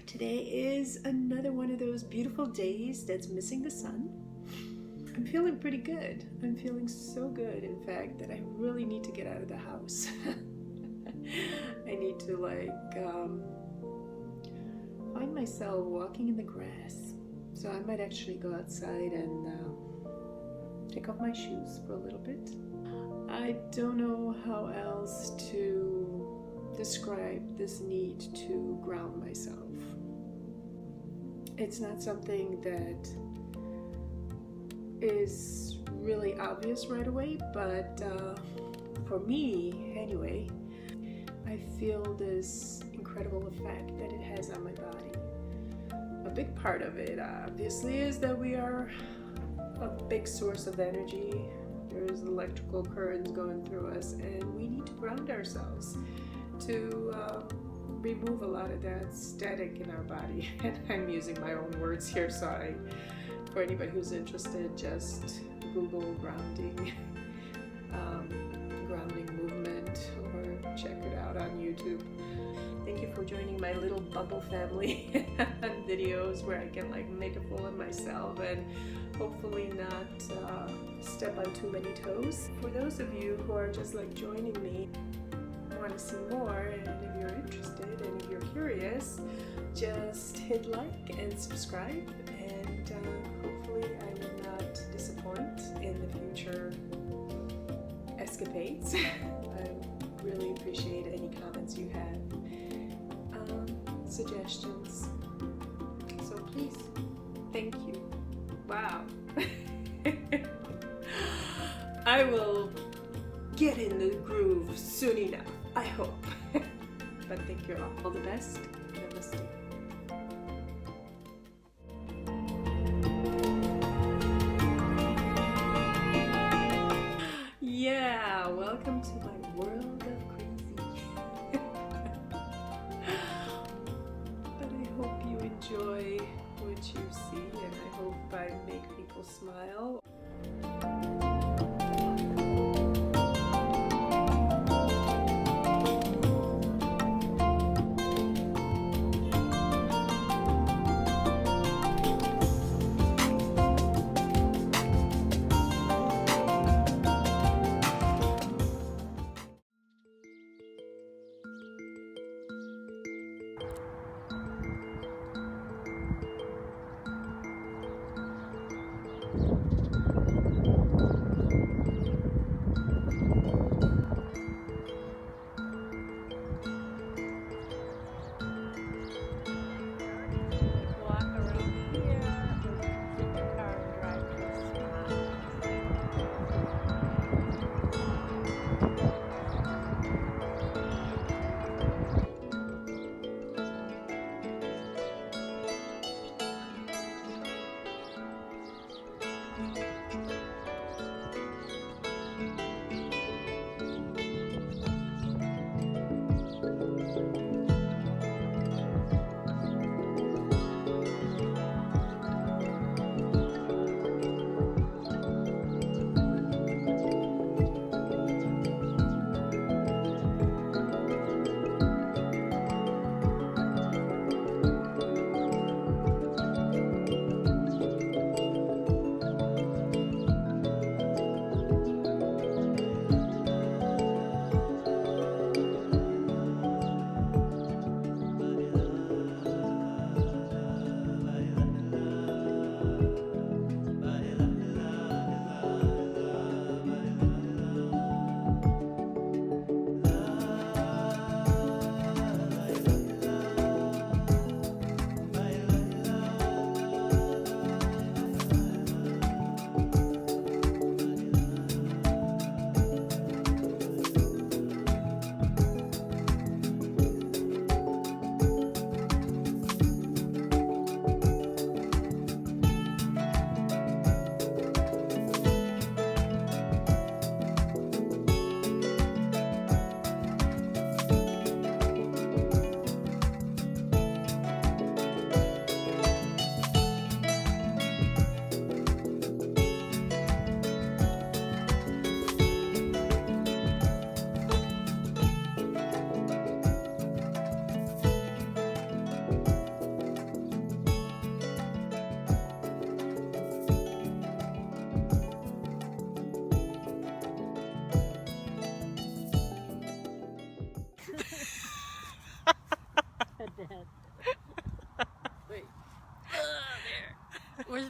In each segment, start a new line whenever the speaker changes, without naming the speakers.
Today is another one of those beautiful days that's missing the sun. I'm feeling pretty good. I'm feeling so good, in fact, that I really need to get out of the house. I need to find myself walking in the grass. So I might actually go outside and take off my shoes for a little bit. I don't know how else to describe this need to ground myself. It's not something that is really obvious right away, but for me anyway, I feel this incredible effect that it has on my body. A big part of it obviously is that we are a big source of energy. There's electrical currents going through us, and we need to ground ourselves to remove a lot of that static in our body. And I'm using my own words here, so for anybody who's interested, just Google grounding movement, or check it out on YouTube. Thank you for joining my little bubble family on videos where I can make a fool of myself and hopefully not step on too many toes. For those of you who are just joining me, want to see more, and if you're interested and if you're curious, just hit like and subscribe, and hopefully I will not disappoint in the future escapades. I really appreciate any comments you have, suggestions, so please, thank you. Wow. I will get in the groove soon enough, I hope. But thank you all the best. Namaste. Yeah, welcome to my world of crazy. But I hope you enjoy what you see, and I hope I make people smile.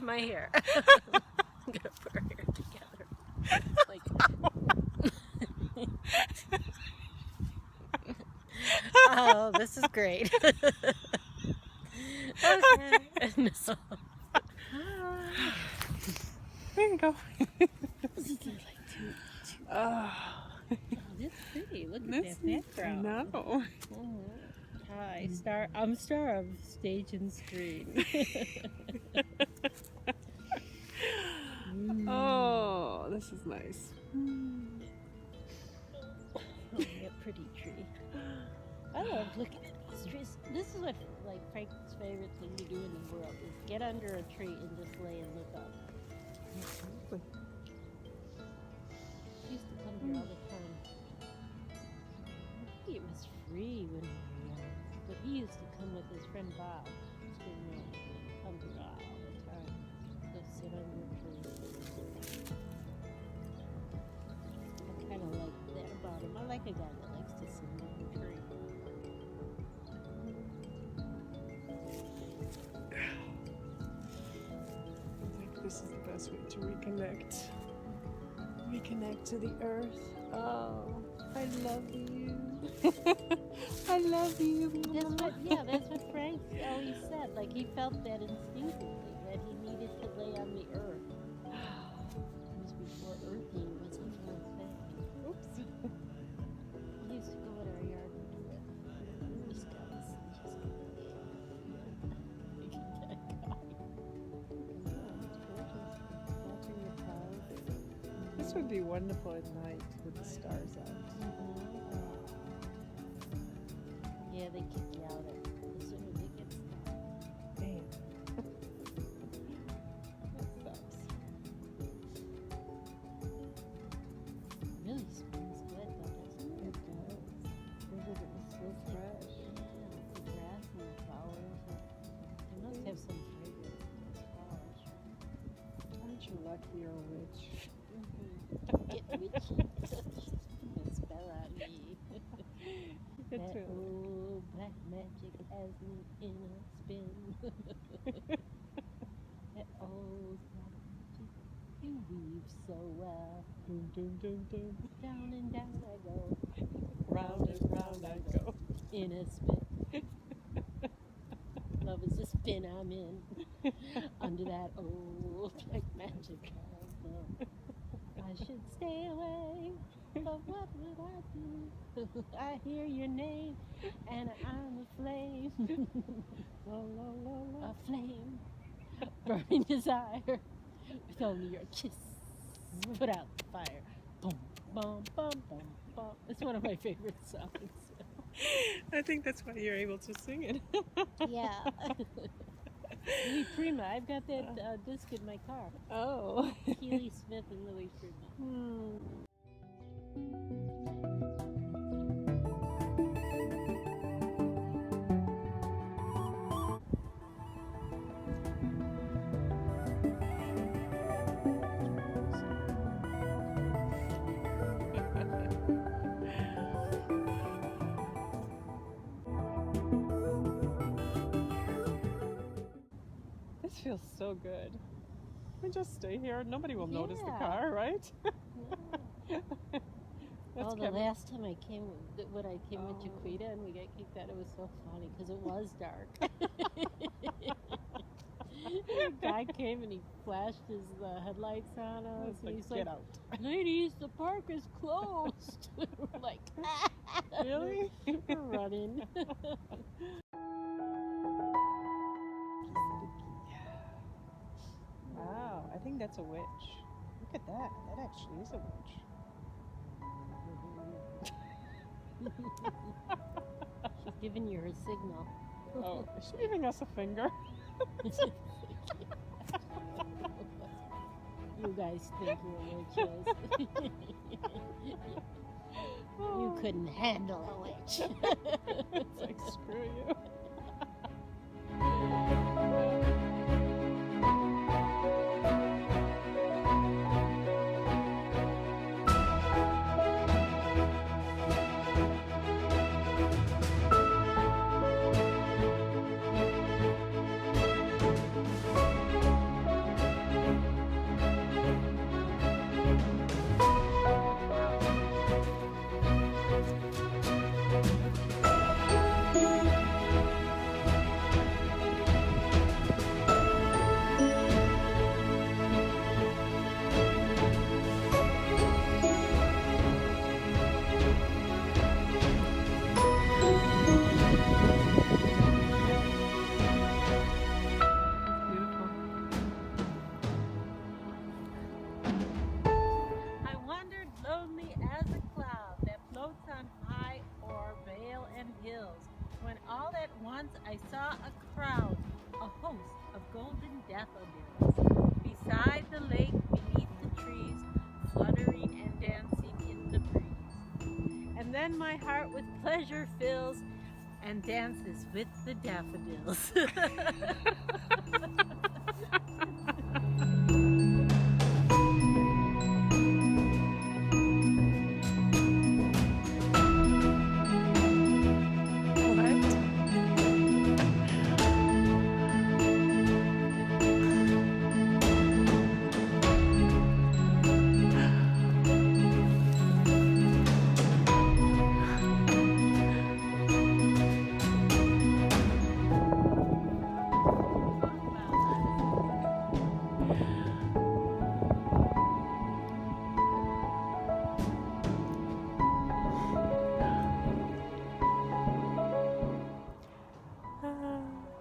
my hair. I'm gonna put her hair together. Like, oh, this is great. Okay. No.
There you go.
This is like too.
Oh,
It's pretty. Look at
this
that background.
No.
Hi, I'm star of stage and screen.
Oh, this is nice.
Oh, yeah, pretty tree. I love looking at these trees. This is what like Frank's favorite thing to do in the world is get under a tree and just lay and look up. He used to come here all the time. He was free when we were young, but he used to come with his friend Bob. Come here all the time. Go sit under a tree. I kind of like that about him. I like a guy that likes to sit under a tree.
I think this is the best way to reconnect. Reconnect to the earth. Oh, I love you. I love you.
That's what Frank always said. Like he felt that instinctively, that he needed to lay on the earth. It was before earthing was a real thing. Oops. We used to go in our yard and do it. Boy Scouts and just go
This would be wonderful at night with the stars out.
Yeah, they kick you out as soon as it gets dark.
Damn. That sucks.
Really smells good though, doesn't it?
It does. It was so fresh.
Yeah, the grass and the flowers. They must have some fragrance in those flowers.
Aren't you lucky you're a witch?
Get witchy. Put a spell on me.
It's
That
really
old black magic has me in a spin. That old black magic, you weave so well.
Doom, doom, doom, doom.
Down and down I go,
Round and round I go.
in a spin. Love is a spin I'm in, under that old black magic castle. I should stay away, but what would I do? I hear your name, and I'm a flame.
La, la, la, la.
A flame, burning desire, with only your kiss. Put out the fire. Boom, bum, bum, bum, bum. It's one of my favorite songs.
I think that's why you're able to sing it.
Yeah. Louis Prima. I've got that disc in my car.
Oh.
Keely Smith and Louis Prima.
This feels so good. We just stay here. Nobody will notice the
Yeah.
car, right? That's
The
Kevin.
last time I came, when I came with Jaquita and we got kicked out, it was so funny because it was dark. The guy came and he flashed his headlights on us,
It's
and
like,
he's
get
like,
out.
"Ladies, the park is closed." We're like,
Really?
We're running.
Wow, I think that's a witch. Look at that. That actually is a witch.
She's giving you her signal.
Oh, is she giving us a finger?
You guys think you're witches. You couldn't handle a witch.
It's like, screw you.
Once I saw a crowd, a host of golden daffodils, beside the lake, beneath the trees, fluttering and dancing in the breeze. And then my heart with pleasure fills and dances with the daffodils.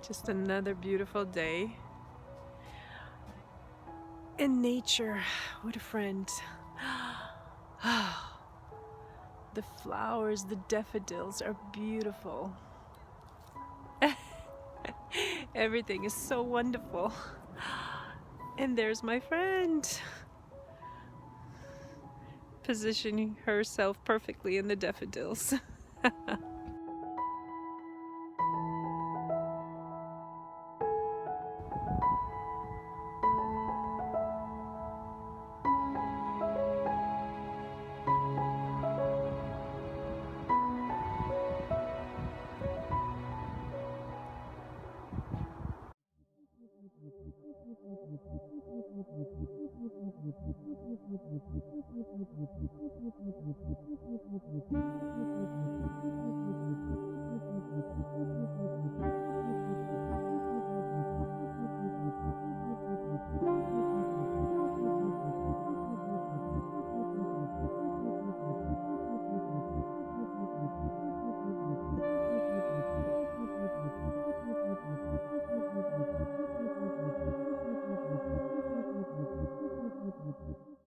Just another beautiful day in nature. What a friend. The flowers, the daffodils are beautiful. Everything is so wonderful. And there's my friend, positioning herself perfectly in the daffodils.